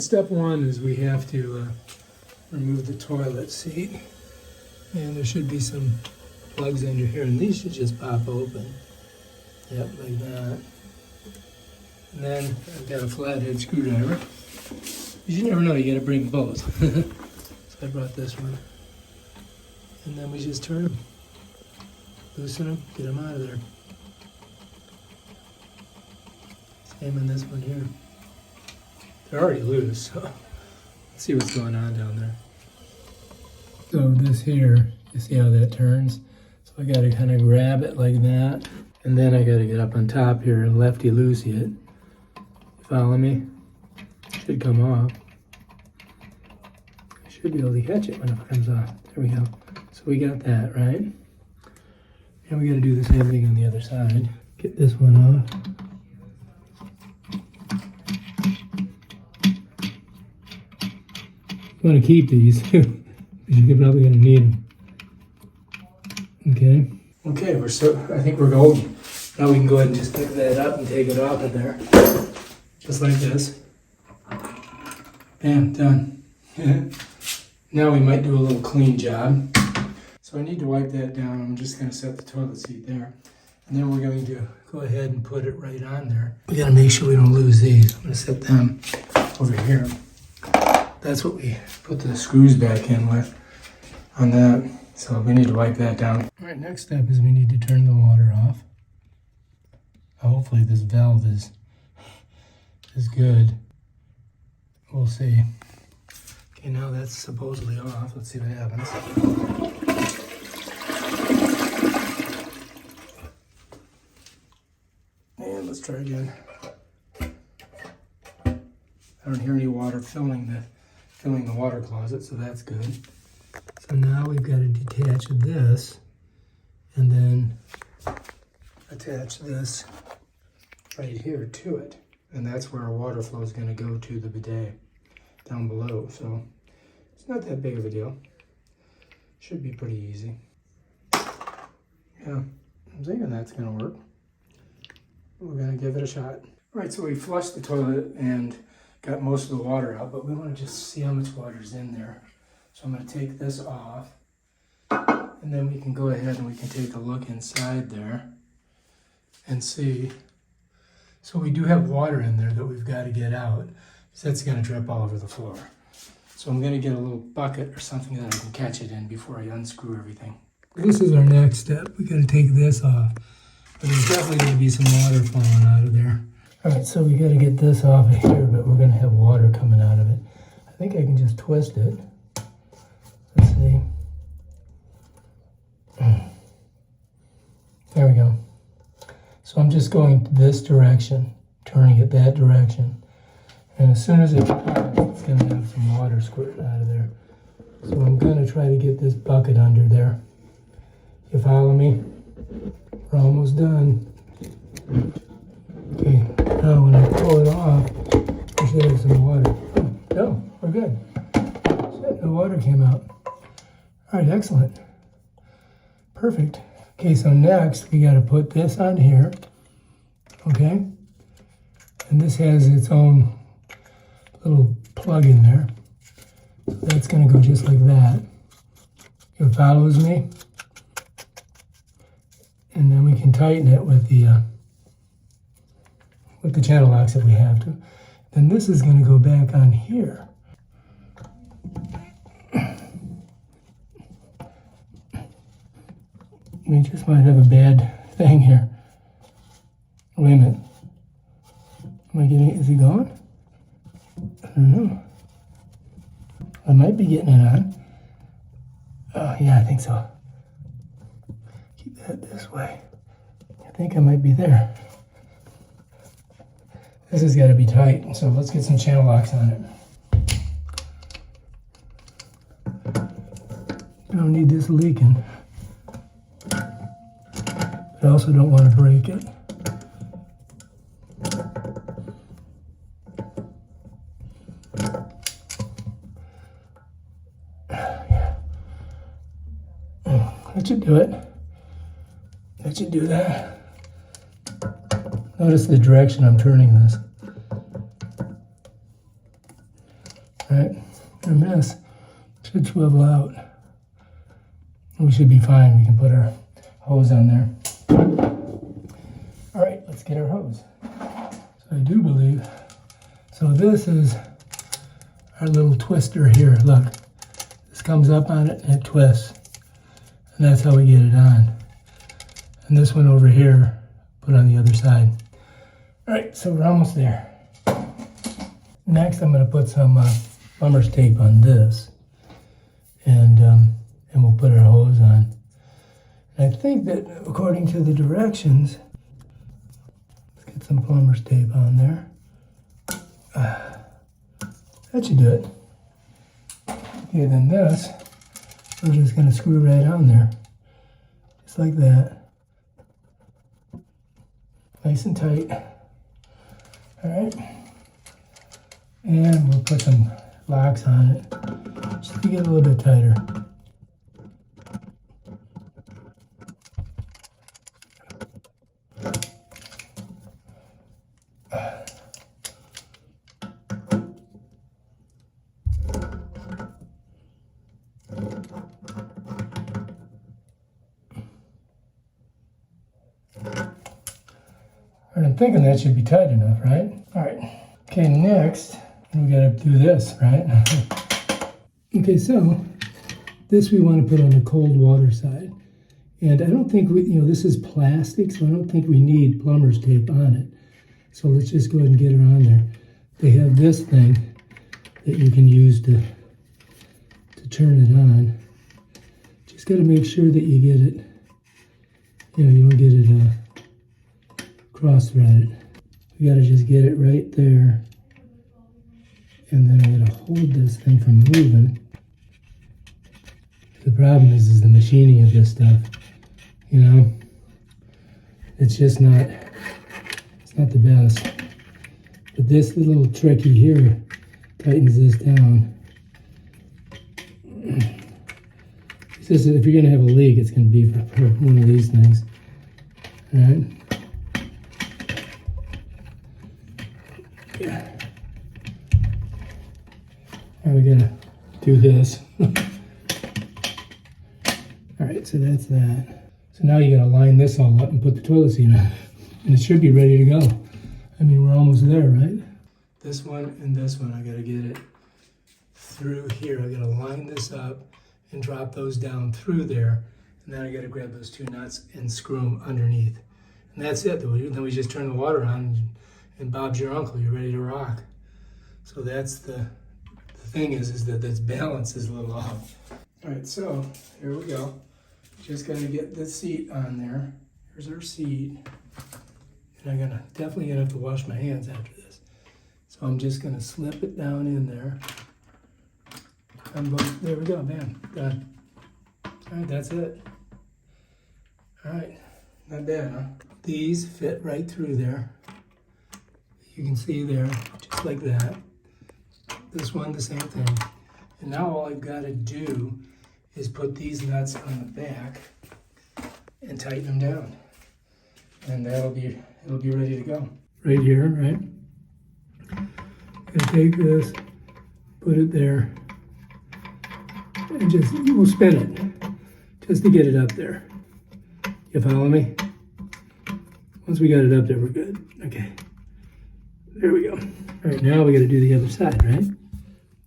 Step one is we have to remove the toilet seat. And there should be some plugs under here, and these should just pop open. Yep, like that. And then I've got a flathead screwdriver. You never know, you gotta bring both. So I brought this one. And then we just turn them. Loosen them, get them out of there. Same on this one here. They're already loose, so let's see what's going on down there. So this here, you see how that turns? So I gotta kind of grab it like that, and then I gotta get up on top here and lefty-loosey it. You follow me? Should come off. I should be able to catch it when it comes off. There we go. So we got that, right? And we gotta do the same thing on the other side. Get this one off. You want to keep these because you're probably going to need them. Okay. Okay, I think we're golden. Now we can go ahead and just pick that up and take it off of there. Just like this. Bam, done. Now we might do a little clean job. So I need to wipe that down. I'm just going to set the toilet seat there. And then we're going to go ahead and put it right on there. We got to make sure we don't lose these. I'm going to set them over here. That's what we put the screws back in with on that. So we need to wipe that down. All right, next step is we need to turn the water off. Hopefully this valve is good. We'll see. Okay, now that's supposedly off. Let's see what happens. And let's try again. I don't hear any water filling the water closet, so that's good. So now we've got to detach this and then attach this right here to it. And that's where our water flow is going to go to the bidet down below. So it's not that big of a deal. Should be pretty easy. Yeah, I'm thinking that's going to work. We're going to give it a shot. All right, so we flushed the toilet and got most of the water out, but we want to just see how much water's in there. So I'm going to take this off, and then we can go ahead and we can take a look inside there and see. So we do have water in there that we've got to get out, because that's going to drip all over the floor. So I'm going to get a little bucket or something that I can catch it in before I unscrew everything. This is our next step. We got to take this off, but there's definitely going to be some water falling out of there. All right, so we got to get this off of here, but we're going to have water coming out of it. I think I can just twist it. Let's see. There we go. So I'm just going this direction, turning it that direction. And as soon as it pops, it's going to have some water squirt out of there. So I'm going to try to get this bucket under there. You follow me? We're almost done. Okay, now when I pull it off, I should have some water. Oh, no, we're good. Shit, no water came out. All right, excellent. Perfect. Okay, so next we got to put this on here. Okay? And this has its own little plug in there. So that's going to go just like that. It follows me. And then we can tighten it with the channel locks if we have to. Then this is going to go back on here. We just might have a bad thing here. Wait a minute. Am I getting it? Is it gone? I don't know. I might be getting it on. Oh, yeah, I think so. Keep that this way. I think I might be there. This has got to be tight, so let's get some channel locks on it. I don't need this leaking. But I also don't want to break it. Yeah. That should do it. That should do that. Notice the direction I'm turning this. right? And this should swivel out. We should be fine. We can put our hose on there. All right, let's get our hose. So I do believe, so this is our little twister here. Look, this comes up on it and it twists. And that's how we get it on. And this one over here, put on the other side. All right, so we're almost there. Next, I'm gonna put some plumber's tape on this. And we'll put our hose on. And I think that according to the directions, let's get some plumber's tape on there. That should do it. Okay, then this, we're just gonna screw right on there. Just like that. Nice and tight. All right. And we'll put some locks on it, just to get a little bit tighter. I'm thinking that should be tight enough, right? All right. Okay, next, we gotta do this, right? Okay, so this we want to put on the cold water side. And I don't think this is plastic, so I don't think we need plumber's tape on it. So let's just go ahead and get her on there. They have this thing that you can use to turn it on. Just gotta make sure that you get it, you don't get it cross-threaded. We gotta just get it right there. And then I'm gonna hold this thing from moving. The problem is the machining of this stuff. It's just not, it's not the best. But this little tricky here tightens this down. It's just that if you're gonna have a leak, it's gonna be for one of these things. All right. Yeah. Now we gotta do this. All right, so that's that. So now you gotta line this all up and put the toilet seat on. And it should be ready to go. I mean, we're almost there, right? This one and this one, I gotta get it through here. I gotta line this up and drop those down through there. And then I gotta grab those two nuts and screw them underneath. And that's it. Then we just turn the water on and Bob's your uncle. You're ready to rock. So that's the thing is that this balance is a little off. All right, so here we go. Just gotta get the seat on there. Here's our seat. And I'm definitely gonna have to wash my hands after this. So I'm just gonna slip it down in there. There we go, bam, done. All right, that's it. All right, not bad, huh? These fit right through there. You can see there, just like that. This one, the same thing. And now all I've got to do is put these nuts on the back and tighten them down. And it'll be ready to go. Right here, right? Gonna take this, put it there, and we'll spin it, just to get it up there. You follow me? Once we got it up there, we're good. Okay. There we go. All right, now we got to do the other side, right?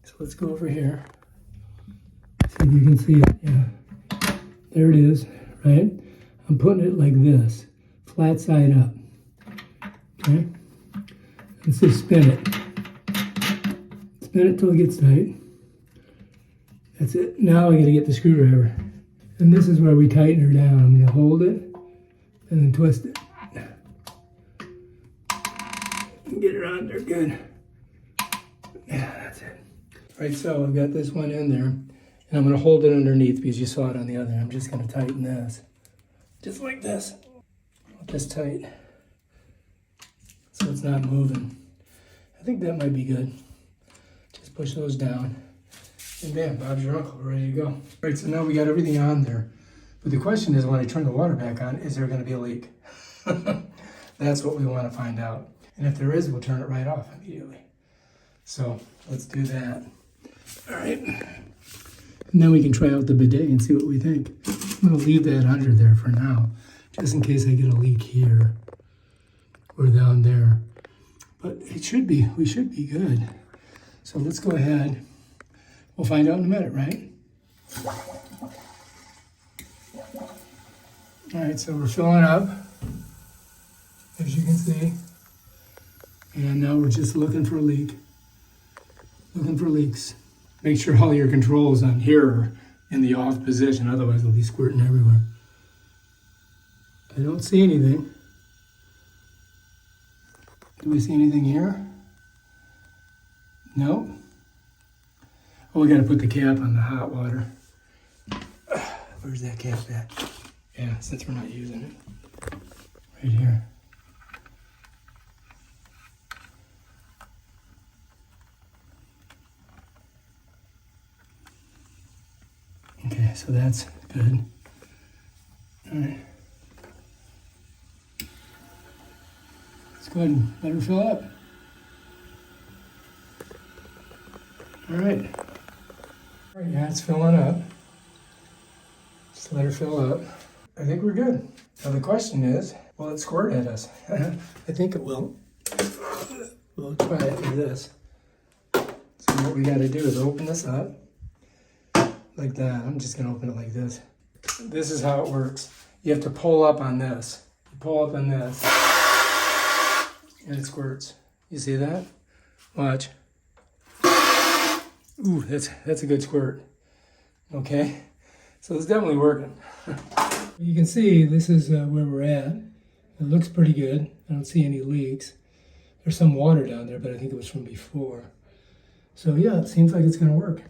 So let's go over here. See if you can see it. Yeah. There it is, right? I'm putting it like this, flat side up. Okay? Let's just spin it. Spin it till it gets tight. That's it. Now I got to get the screwdriver. And this is where we tighten her down. I'm going to hold it and then twist it. Get her on there good. Yeah, that's it. All right, so I've got this one in there, and I'm gonna hold it underneath because you saw it on the other. I'm just gonna tighten this, just like this. Just tight, so it's not moving. I think that might be good. Just push those down, and bam, Bob's your uncle, we're ready to go. All right, so now we got everything on there. But the question is, when I turn the water back on, is there gonna be a leak? That's what we wanna find out. And if there is, we'll turn it right off immediately. So let's do that. All right. And then we can try out the bidet and see what we think. I'm gonna leave that under there for now, just in case I get a leak here or down there. But we should be good. So let's go ahead. We'll find out in a minute, right? All right, so we're filling up, as you can see. And now we're just looking for a leak. Looking for leaks. Make sure all your controls on here are in the off position, otherwise they'll be squirting everywhere. I don't see anything. Do we see anything here? No. Oh, we gotta put the cap on the hot water. Where's that cap at? Yeah, since we're not using it. Right here. Okay, so that's good. All right. Let's go ahead and let her fill up. All right. All right, yeah, it's filling up. Just let her fill up. I think we're good. Now the question is, will it squirt at us? I think it will. We'll try it with this. So what we gotta do is open this up. Like that. I'm just gonna open it like this. This is how it works. You have to pull up on this. You pull up on this. And it squirts. You see that? Watch. Ooh, that's a good squirt. Okay? So it's definitely working. You can see this is where we're at. It looks pretty good. I don't see any leaks. There's some water down there, but I think it was from before. So yeah, it seems like it's gonna work.